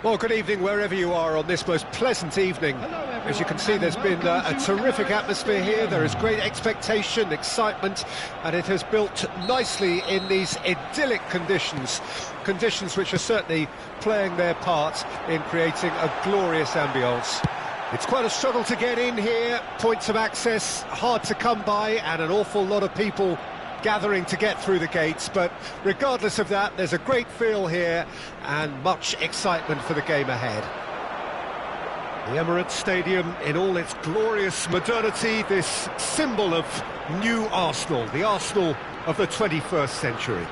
Well, good evening wherever you are on this most pleasant evening. As you can see, there's been a terrific atmosphere here. There is great expectation, excitement, and it has built nicely in these idyllic conditions. Conditions which are certainly playing their part in creating a glorious ambience. It's quite a struggle to get in here, points of access hard to come by, and an awful lot of people gathering to get through the gates, but regardless of that, there's a great feel here and much excitement for the game ahead. The Emirates Stadium in all its glorious modernity, this symbol of new Arsenal, the Arsenal of the 21st century.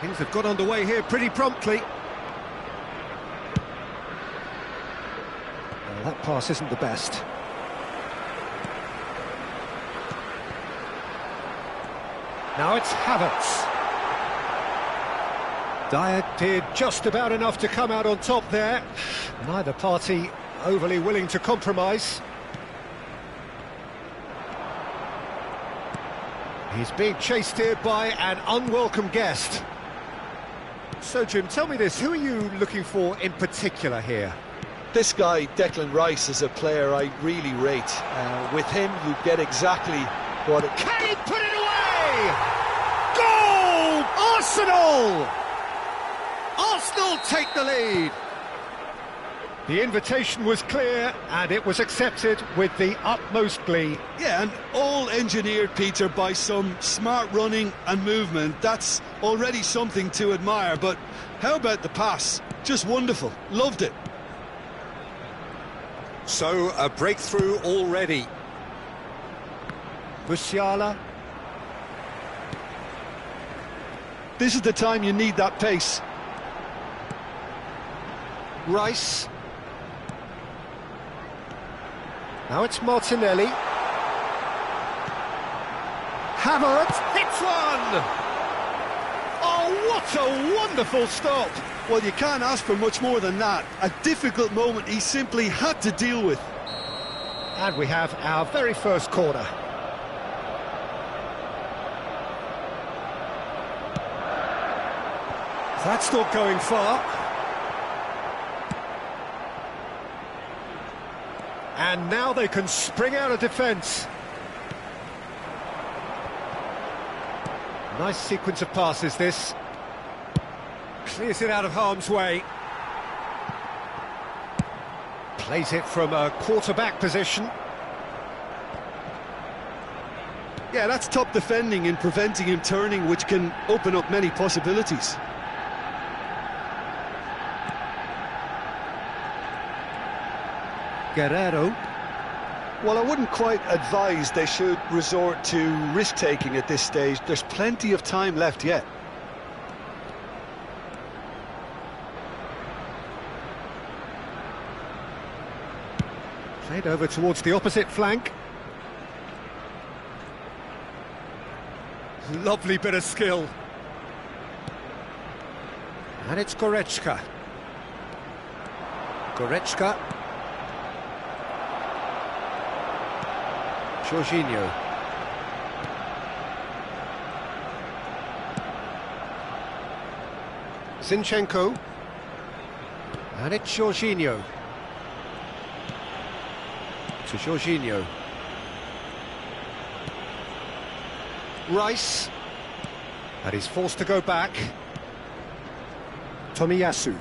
Things have got underway here pretty promptly. Well, that pass isn't the best. Now it's Havertz. Dyer did just about enough to come out on top there. Neither party overly willing to compromise. He's being chased here by an unwelcome guest. So, Jim, tell me this, who are you looking for in particular here? This guy, Declan Rice, is a player I really rate. With him, you get exactly what it... Can he put it away? Goal! Arsenal! Arsenal take the lead. The invitation was clear and it was accepted with the utmost glee. Yeah, and all engineered, Peter, by some smart running and movement. That's already something to admire, but how about the pass? Just wonderful. Loved it. So, a breakthrough already. Musiala. This is the time you need that pace. Rice. Now it's Martinelli. Havertz hits one! Oh, what a wonderful stop! Well, you can't ask for much more than that. A difficult moment he simply had to deal with. And we have our very first corner. That's not going far. And now they can spring out of defence. Nice sequence of passes, this. Clears it out of harm's way. Plays it from a quarterback position. Yeah, that's top defending in preventing him turning, which can open up many possibilities. Guerrero. Well, I wouldn't quite advise they should resort to risk-taking at this stage. There's plenty of time left yet. Played over towards the opposite flank. Lovely bit of skill. And it's Goretzka. Goretzka. Jorginho. Zinchenko. And it's Jorginho. To Jorginho. Rice. And he's forced to go back. Tomiyasu.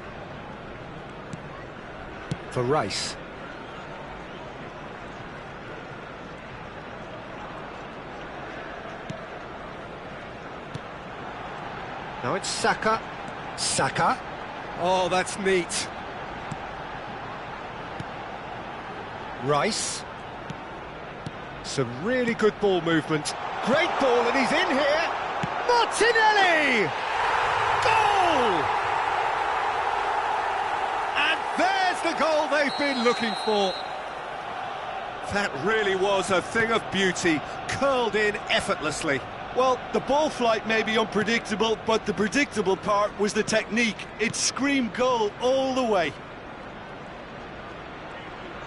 For Rice. Now it's Saka. Saka. Oh, that's neat. Rice. Some really good ball movement. Great ball, and he's in here. Martinelli! Goal! And there's the goal they've been looking for. That really was a thing of beauty, curled in effortlessly. Well, the ball flight may be unpredictable, but the predictable part was the technique. It screamed goal all the way.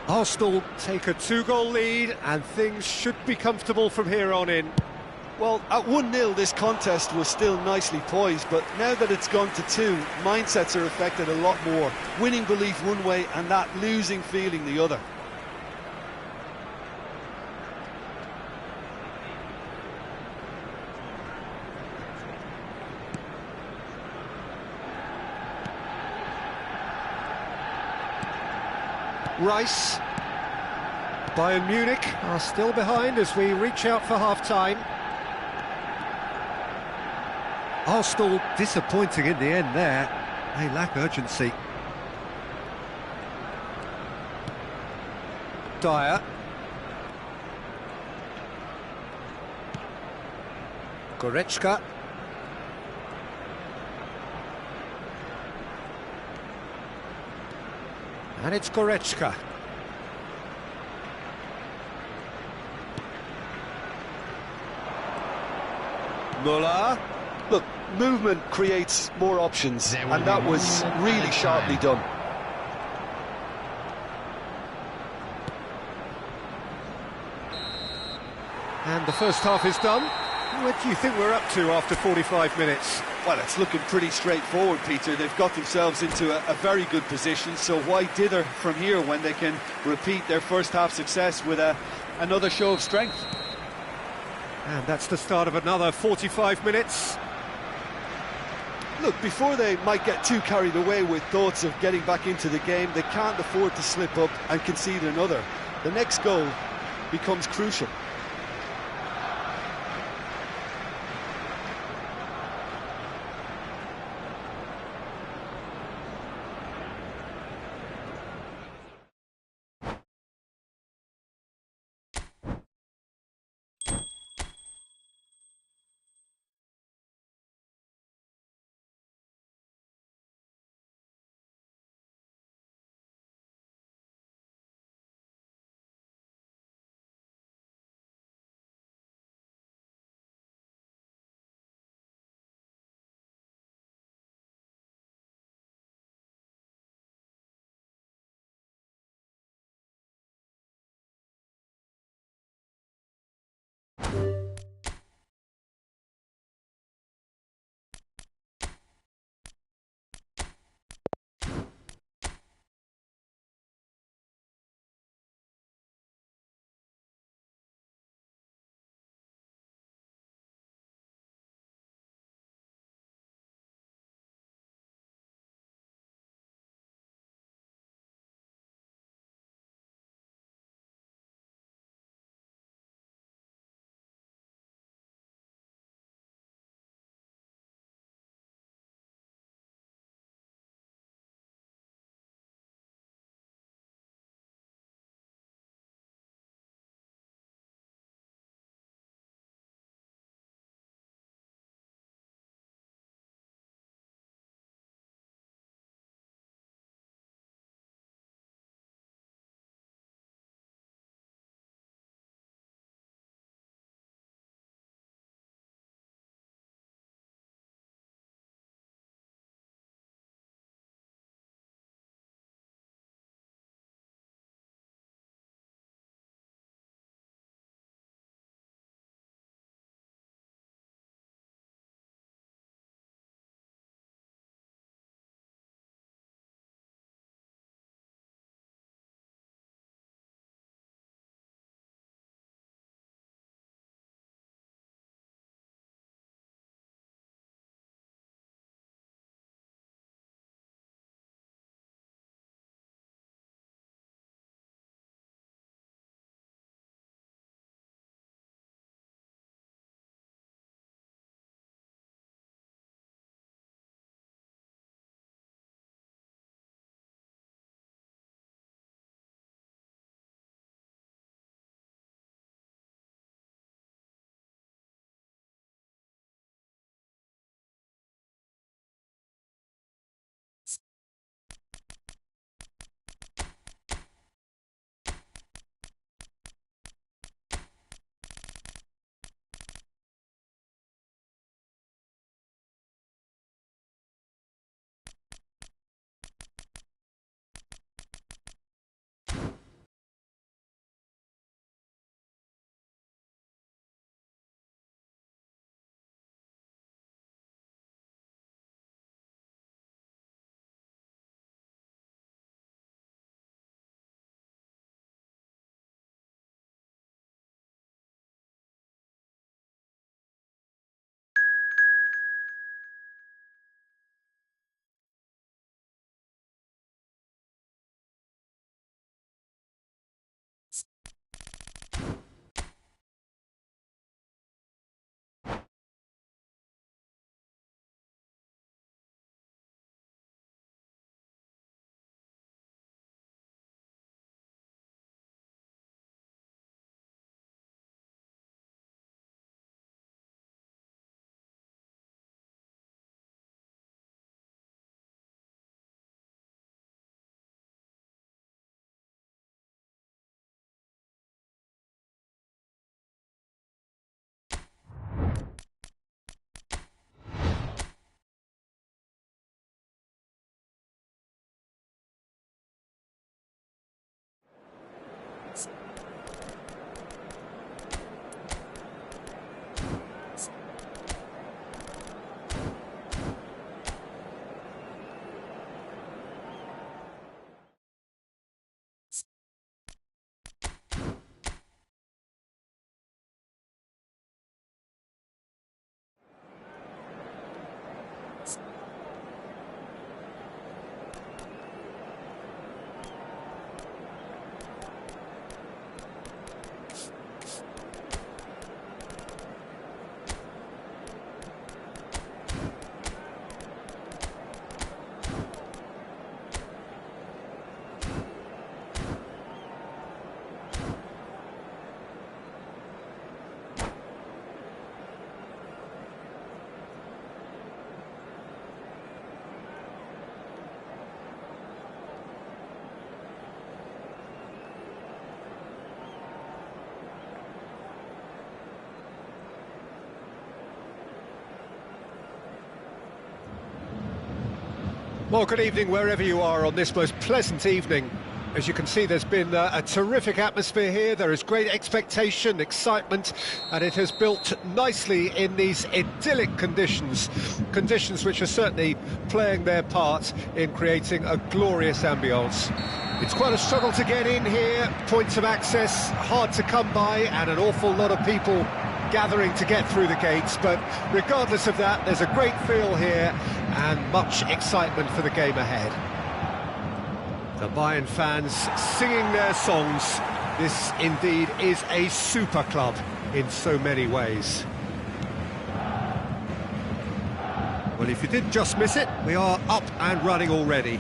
Arsenal take a 2-goal lead, and things should be comfortable from here on in. Well, at 1-0 this contest was still nicely poised, but now that it's gone to 2, mindsets are affected a lot more. Winning belief one way and that losing feeling the other. Rice. Bayern Munich are still behind as we reach out for half-time. Arsenal disappointing in the end there. They lack urgency. Dyer. Goretzka. And it's Goretzka. Muller. Look, movement creates more options, and that was really sharply done. And the first half is done. What do you think we're up to after 45 minutes? Well, it's looking pretty straightforward, Peter. They've got themselves into a very good position, so why dither from here when they can repeat their first half success with another show of strength? And that's the start of another 45 minutes. Look, before they might get too carried away with thoughts of getting back into the game, they can't afford to slip up and concede another. The next goal becomes crucial. Well, good evening wherever you are on this most pleasant evening. As you can see, there's been a terrific atmosphere here. There is great expectation, excitement, and it has built nicely in these idyllic conditions. Conditions which are certainly playing their part in creating a glorious ambience. It's quite a struggle to get in here, points of access hard to come by, and an awful lot of people gathering to get through the gates, but regardless of that, there's a great feel here and much excitement for the game ahead. The Bayern fans singing their songs. This indeed is a super club in so many ways. Well, if you did just miss it, we are up and running already.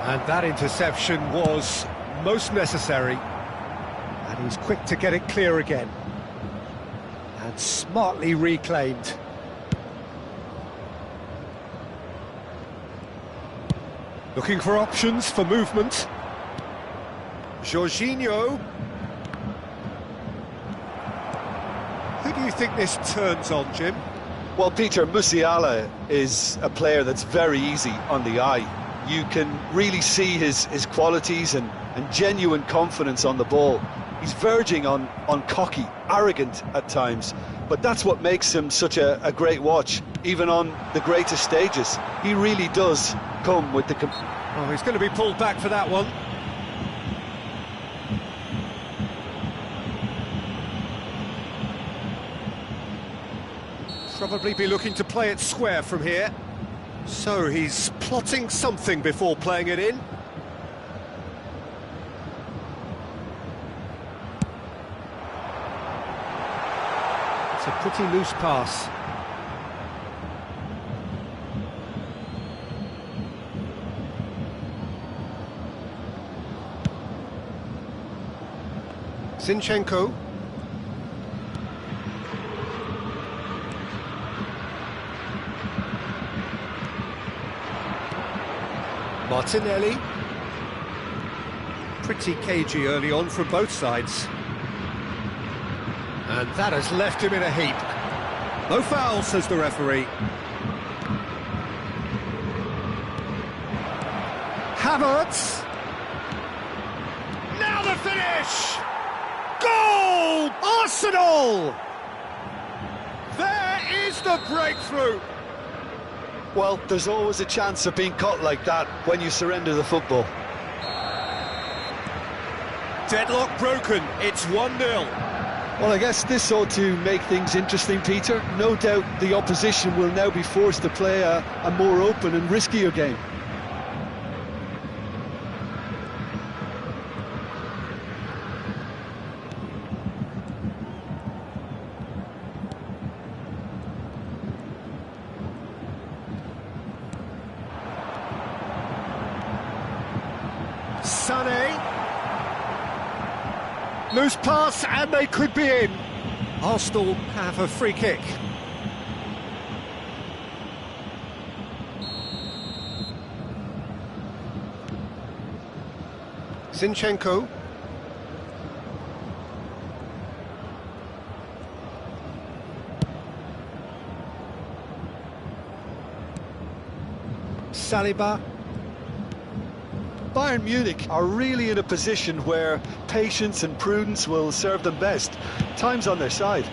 And that interception was most necessary. And he's quick to get it clear again. And smartly reclaimed. Looking for options for movement. Jorginho. Who do you think this turns on, Jim? Well, Peter, Musiala is a player that's very easy on the eye. You can really see his qualities and genuine confidence on the ball. He's verging on cocky, arrogant at times, but that's what makes him such a great watch, even on the greatest stages. He really does come with the... Oh, he's going to be pulled back for that one. Probably be looking to play it square from here. So he's plotting something before playing it in. It's a pretty loose pass. Zinchenko. Martinelli. Pretty cagey early on from both sides. And that has left him in a heap. No foul, says the referee. Havertz. Now the finish! Goal! Arsenal! There is the breakthrough! Well, there's always a chance of being caught like that when you surrender the football. Deadlock broken, it's 1-0. Well, I guess this ought to make things interesting, Peter. No doubt the opposition will now be forced to play a more open and riskier game. Sané. Loose pass and they could be in. Arsenal have a free kick. Zinchenko. Saliba. Bayern Munich are really in a position where patience and prudence will serve them best. Time's on their side.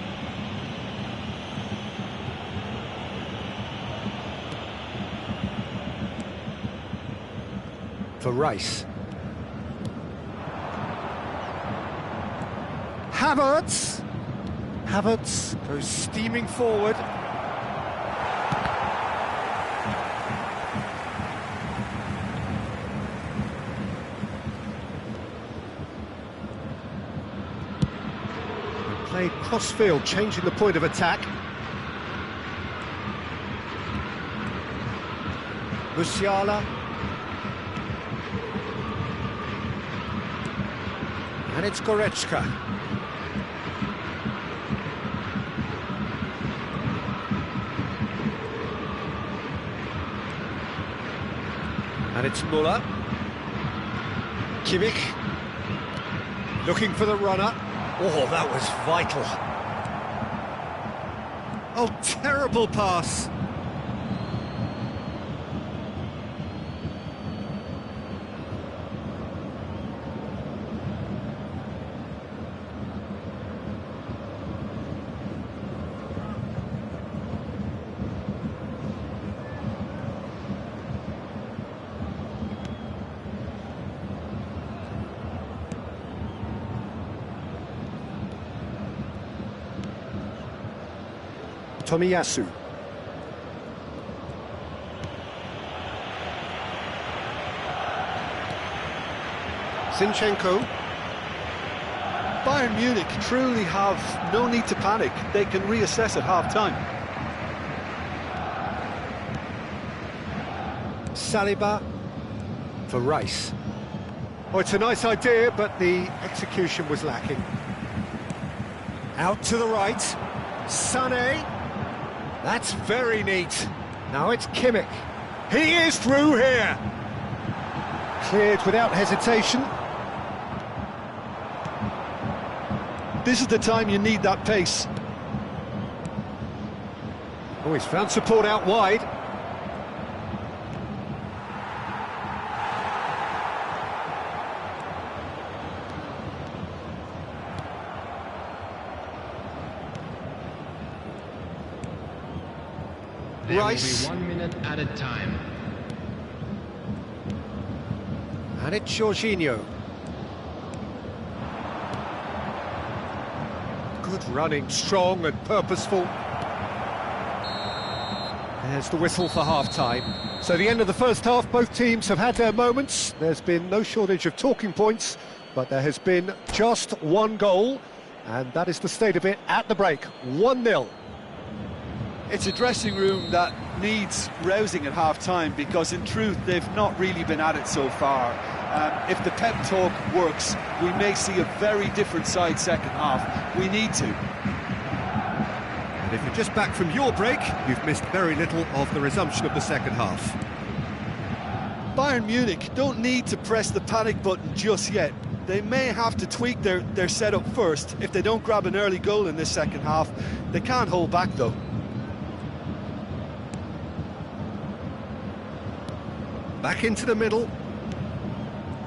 For Rice. Havertz. Havertz goes steaming forward. Played cross-field, changing the point of attack. Musiala. And it's Goretzka. And it's Müller. Kimmich. Looking for the runner. Oh, that was vital. Oh, terrible pass. Tomiyasu. Zinchenko. Bayern Munich truly have no need to panic. They can reassess at half-time. Saliba for Rice. Oh, it's a nice idea, but the execution was lacking. Out to the right. Sané. That's very neat. Now it's Kimmich. He is through here. Cleared without hesitation. This is the time you need that pace. Oh, he's found support out wide. Rice. There will be 1 minute added time. And it's Jorginho. Good running, strong and purposeful. There's the whistle for half-time. So the end of the first half, both teams have had their moments. There's been no shortage of talking points, but there has been just one goal, and that is the state of it at the break. 1-0. It's a dressing room that needs rousing at half-time because, in truth, they've not really been at it so far. If the pep talk works, we may see a very different side second half. We need to. And if you're just back from your break, you've missed very little of the resumption of the second half. Bayern Munich don't need to press the panic button just yet. They may have to tweak their setup first. If they don't grab an early goal in this second half, they can't hold back though. Back into the middle.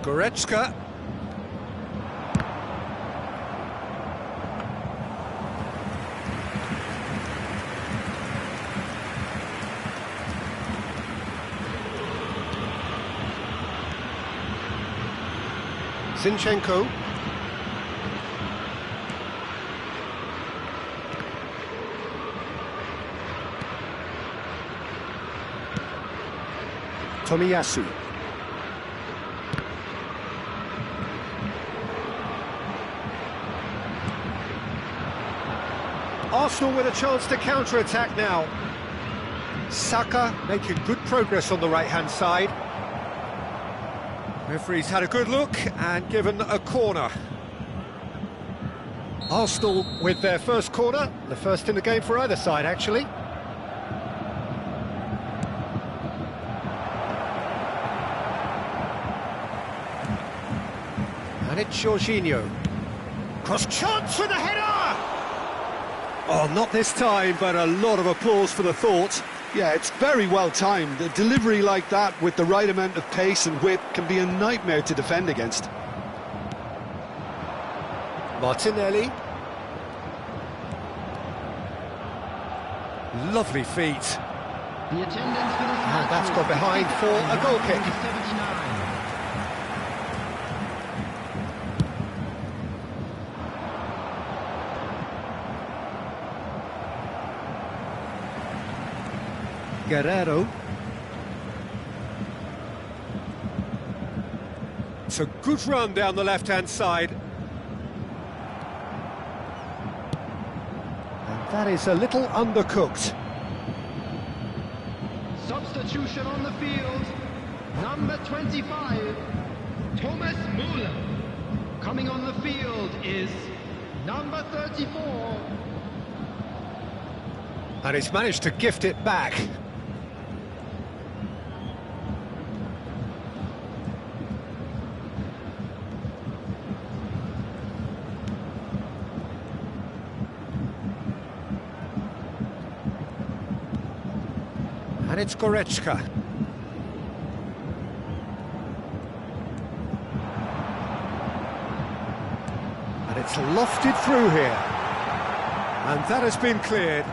Goretzka. Zinchenko. Tomiyasu. Arsenal with a chance to counter-attack now. Saka making good progress on the right-hand side. Referee's had a good look and given a corner. Arsenal with their first corner, the first in the game for either side, actually. And it's Jorginho. Cross chance for the header! Oh, not this time, but a lot of applause for the thought. Yeah, it's very well timed. A delivery like that with the right amount of pace and whip can be a nightmare to defend against. Martinelli. Lovely feet. The attendance for this And that's got behind for a goal kick. 79. Guerrero. It's a good run down the left-hand side. And that is a little undercooked. Substitution on the field. Number 25, Thomas Müller. Coming on the field is number 34. And he's managed to gift it back. And it's Goretzka. And it's lofted through here. And that has been cleared.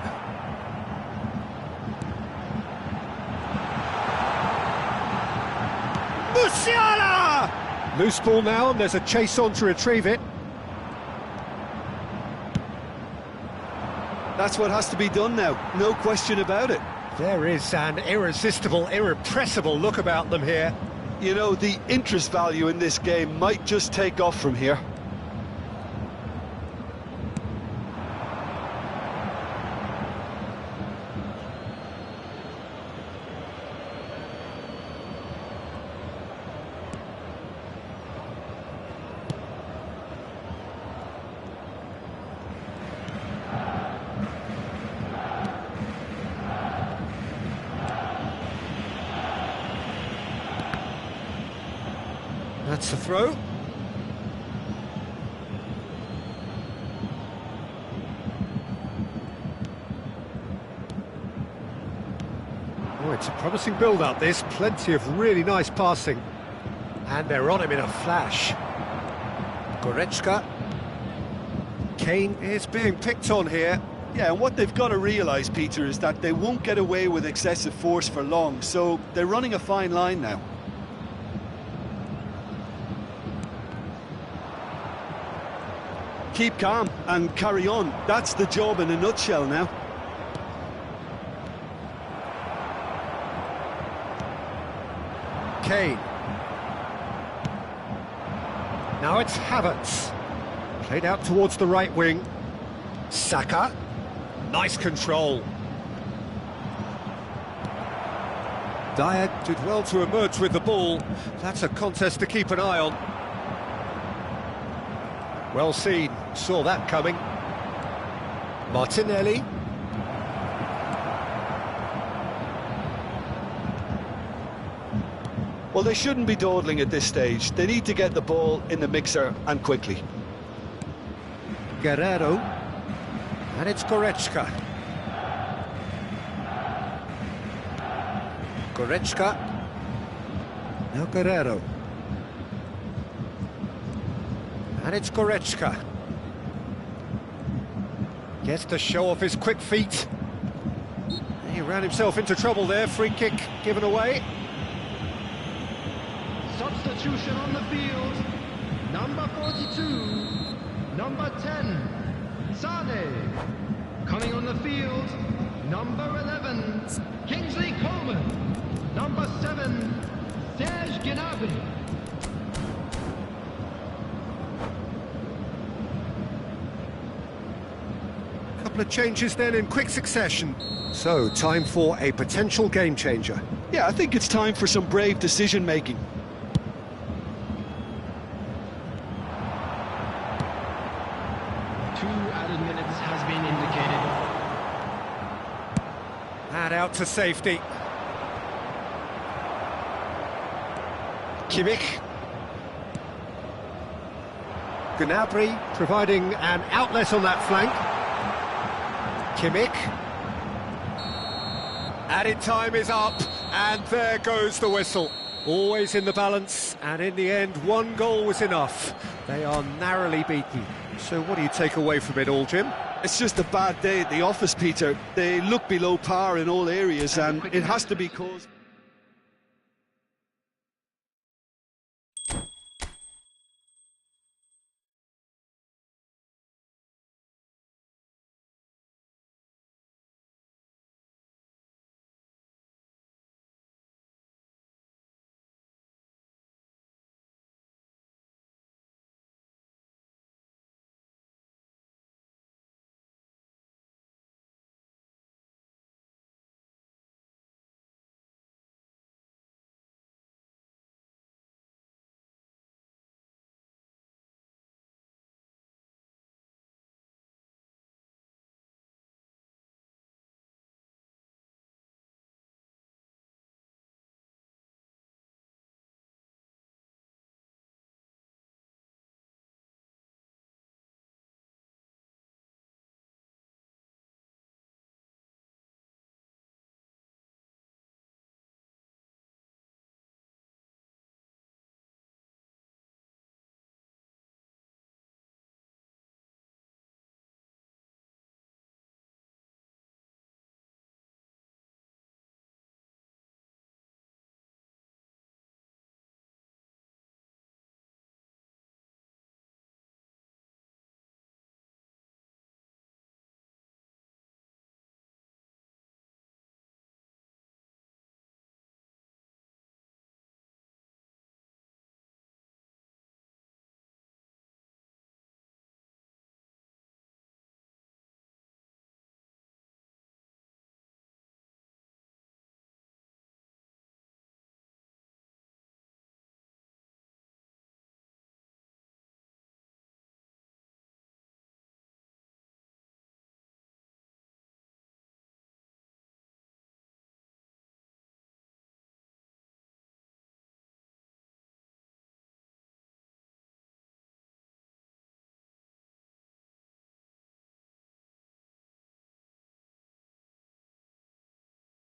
Musiala! Loose ball now, and there's a chase on to retrieve it. That's what has to be done now, no question about it. There is an irresistible, irrepressible look about them here. You know, the interest value in this game might just take off from here. That's the throw. Oh, it's a promising build-up, this. Plenty of really nice passing. And they're on him in a flash. Goretzka. Kane is being picked on here. Yeah, and what they've got to realise, Peter, is that they won't get away with excessive force for long, so they're running a fine line now. Keep calm and carry on. That's the job in a nutshell now. Kane. Now it's Havertz. Played out towards the right wing. Saka. Nice control. Dyer did well to emerge with the ball. That's a contest to keep an eye on. Well seen, saw that coming. Martinelli. Well, they shouldn't be dawdling at this stage. They need to get the ball in the mixer and quickly. Guerrero. And it's Goretzka. Goretzka. Now Guerrero. And it's Goretzka. Gets to show off his quick feet. He ran himself into trouble there. Free kick given away. Substitution on the field. Number 42. Number 10. Sane. Coming on the field. Number 11. Kingsley Coman. Number 7. Serge Gnabry. Couple of changes then in quick succession. So, time for a potential game changer. Yeah, I think it's time for some brave decision-making. Has been indicated. And out to safety. Kimmich. Gnabry providing an outlet on that flank. Kimmich. Added time is up, and there goes the whistle. Always in the balance, and in the end, one goal was enough. They are narrowly beaten. So what do you take away from it all, Jim? It's just a bad day at the office, Peter. They look below par in all areas, and it has to be caused...